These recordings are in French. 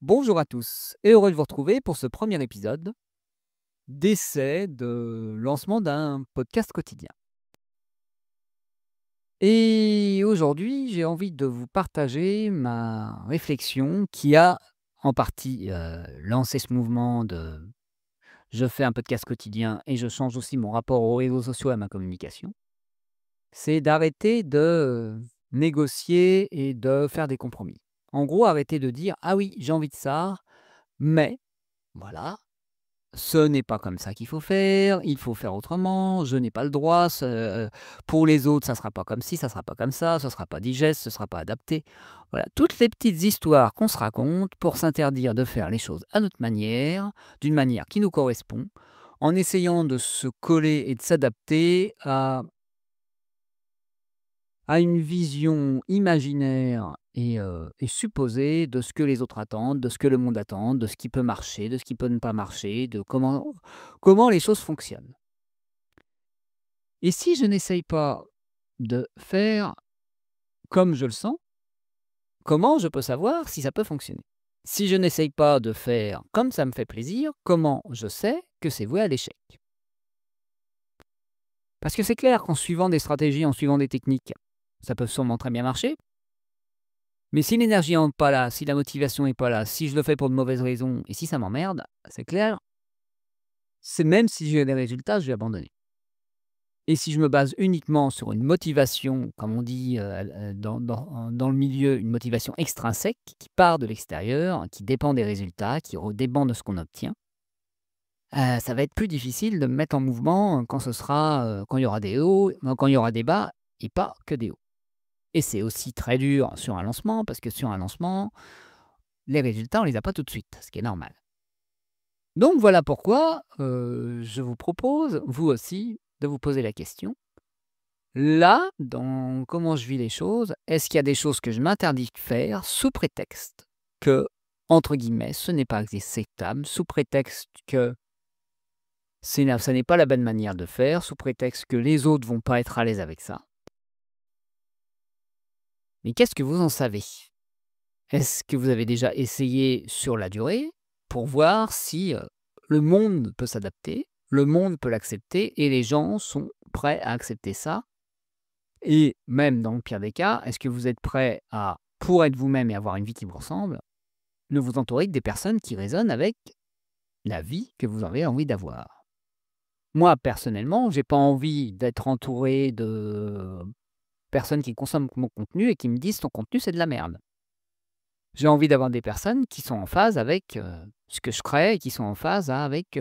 Bonjour à tous et heureux de vous retrouver pour ce premier épisode d'essai de lancement d'un podcast quotidien. Et aujourd'hui, j'ai envie de vous partager ma réflexion qui a en partie lancé ce mouvement de je fais un podcast quotidien et je change aussi mon rapport aux réseaux sociaux et à ma communication. C'est d'arrêter de négocier et de faire des compromis. En gros, arrêter de dire ah oui, j'ai envie de ça, mais voilà. Ce n'est pas comme ça qu'il il faut faire autrement, je n'ai pas le droit, pour les autres, ça ne sera pas comme ci, ça ne sera pas comme ça, ce ne sera pas digeste, ce ne sera pas adapté. Voilà, toutes les petites histoires qu'on se raconte pour s'interdire de faire les choses à notre manière, d'une manière qui nous correspond, en essayant de se coller et de s'adapter à une vision imaginaire et supposée de ce que les autres attendent, de ce que le monde attend, de ce qui peut marcher, de ce qui peut ne pas marcher, de comment les choses fonctionnent. Et si je n'essaye pas de faire comme je le sens, comment je peux savoir si ça peut fonctionner? Si je n'essaye pas de faire comme ça me fait plaisir, comment je sais que c'est voué à l'échec? Parce que c'est clair qu'en suivant des stratégies, en suivant des techniques, ça peut sûrement très bien marcher. Mais si l'énergie n'est pas là, si la motivation n'est pas là, si je le fais pour de mauvaises raisons et si ça m'emmerde, c'est clair, c'est même si j'ai des résultats, je vais abandonner. Et si je me base uniquement sur une motivation, comme on dit dans le milieu, une motivation extrinsèque qui part de l'extérieur, qui dépend des résultats, qui dépend de ce qu'on obtient, ça va être plus difficile de me mettre en mouvement quand il y aura des hauts, quand il y aura des bas et pas que des hauts. Et c'est aussi très dur sur un lancement, parce que sur un lancement, les résultats, on ne les a pas tout de suite, ce qui est normal. Donc voilà pourquoi je vous propose, vous aussi, de vous poser la question. Là, dans comment je vis les choses, est-ce qu'il y a des choses que je m'interdis de faire sous prétexte que, entre guillemets, ce n'est pas acceptable, sous prétexte que ça n'est pas la bonne manière de faire, sous prétexte que les autres vont pas être à l'aise avec ça? Mais qu'est-ce que vous en savez? Est-ce que vous avez déjà essayé sur la durée pour voir si le monde peut s'adapter, le monde peut l'accepter et les gens sont prêts à accepter ça? Et même dans le pire des cas, est-ce que vous êtes prêt à, pour être vous-même et avoir une vie qui vous ressemble, ne vous entourer que des personnes qui résonnent avec la vie que vous avez envie d'avoir? Moi, personnellement, j'ai pas envie d'être entouré de personnes qui consomment mon contenu et qui me disent: «Ton contenu, c'est de la merde». J'ai envie d'avoir des personnes qui sont en phase avec ce que je crée et qui sont en phase avec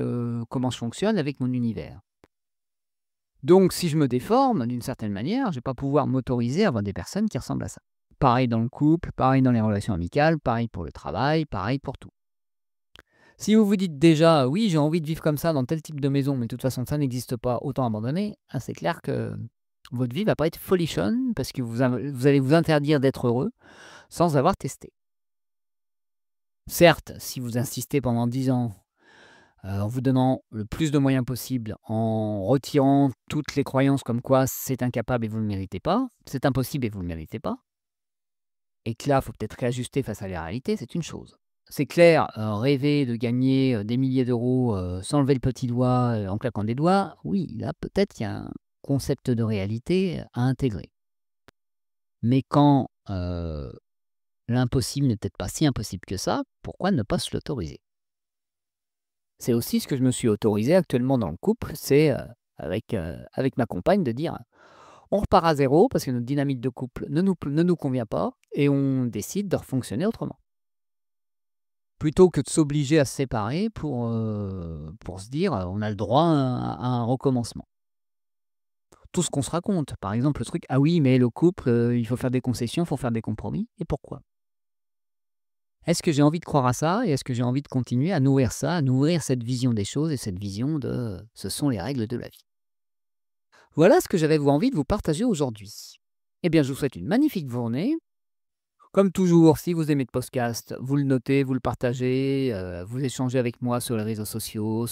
comment je fonctionne avec mon univers. Donc, si je me déforme d'une certaine manière, je vais pas pouvoir m'autoriser à avoir des personnes qui ressemblent à ça. Pareil dans le couple, pareil dans les relations amicales, pareil pour le travail, pareil pour tout. Si vous vous dites déjà: «Oui, j'ai envie de vivre comme ça dans tel type de maison, mais de toute façon ça n'existe pas, autant abandonner», c'est clair que votre vie va pas être folichonne parce que vous allez vous interdire d'être heureux sans avoir testé. Certes, si vous insistez pendant 10 ans, en vous donnant le plus de moyens possible, en retirant toutes les croyances comme quoi c'est incapable et vous ne le méritez pas, c'est impossible et vous ne le méritez pas, et que là, il faut peut-être réajuster face à la réalité, c'est une chose. C'est clair, rêver de gagner, des milliers d'euros, sans lever le petit doigt, en claquant des doigts, oui, là, peut-être il y a un concept de réalité à intégrer. Mais quand, l'impossible n'est peut-être pas si impossible que ça, pourquoi ne pas se l'autoriser? C'est aussi ce que je me suis autorisé actuellement dans le couple, c'est, avec ma compagne de dire: «On repart à zéro parce que notre dynamique de couple ne nous convient pas et on décide de refonctionner autrement». Plutôt que de s'obliger à se séparer pour se dire, on a le droit à un recommencement. Tout ce qu'on se raconte, par exemple le truc: «Ah oui, mais le couple, il faut faire des concessions, il faut faire des compromis» et pourquoi? Est-ce que j'ai envie de croire à ça et est-ce que j'ai envie de continuer à nourrir ça, à nourrir cette vision des choses et cette vision de, ce sont les règles de la vie? Voilà ce que j'avais envie de vous partager aujourd'hui. Eh bien, je vous souhaite une magnifique journée. Comme toujours, si vous aimez le podcast, vous le notez, vous le partagez, vous échangez avec moi sur les réseaux sociaux,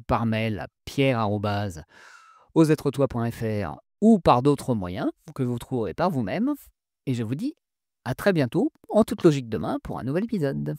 par mail à pierre@osetretoi.fr ou par d'autres moyens que vous trouverez par vous-même. Et je vous dis à très bientôt, en toute logique demain, pour un nouvel épisode.